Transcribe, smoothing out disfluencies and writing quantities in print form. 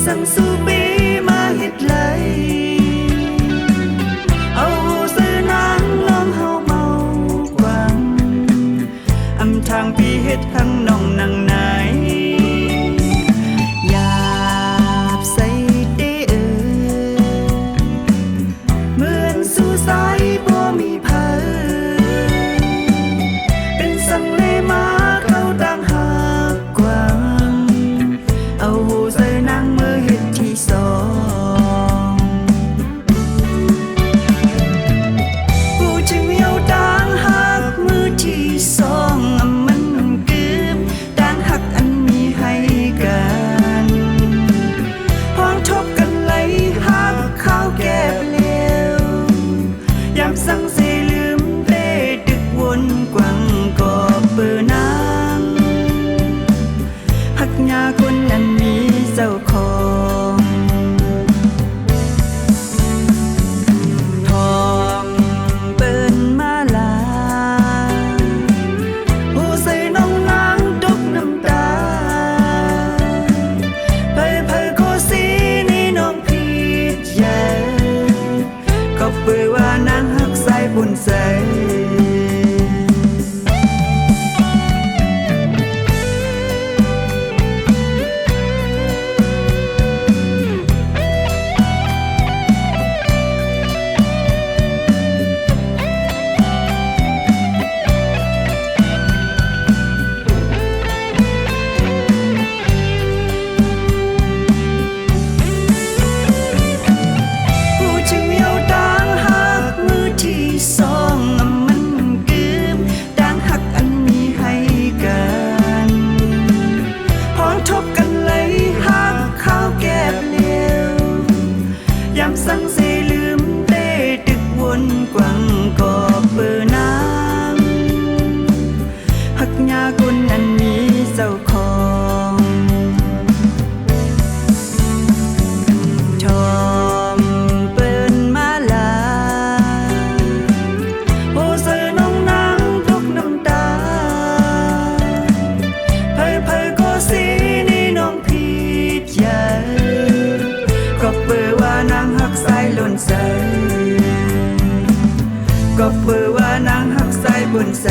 สั่งสู้ปีมาเฮ็ดไหลเอาซื้อนางลองเฮาเมากวางอำทางพี่เฮ็ดทั้งน้องนางไหนอยากใส่เด้อเหมือนสู่สายบ่มีเผาเป็นสังเลมาเข้าต่างหากกวางเอาใส่นางมือเฮ็ดที่สองผู้จึงเอาต่างหากมือที่สองมันเกือบต่างหักอันมีให้กันพร้อมทบกันไหลหักข้าวแก่เปลี่ยวยามสั่งเสลืมเต้ดึกวนกวังก็เปิดนางหักยาคนนั้นมีเจ้าของทองเปิ้นมาลาผู้ใส่น้องนางดกน้ำตาเผยโคสีนี่น้องผิดใหญ่ก็เปิดว่านางหักสายบุญใสสั่งเสลืมเต้ดึกวนกวังก็เปิดน้ำหักยาคนนั้นมีเจ้าของชมเปิ้นมาลาโอ้เสือน้องนางทุกน้ำตาเผยก็สีนี่น้องผิดใหญ่ก็เปิดว่านางหักสายล้นใสก็เปิดว่านางหักสายบนใส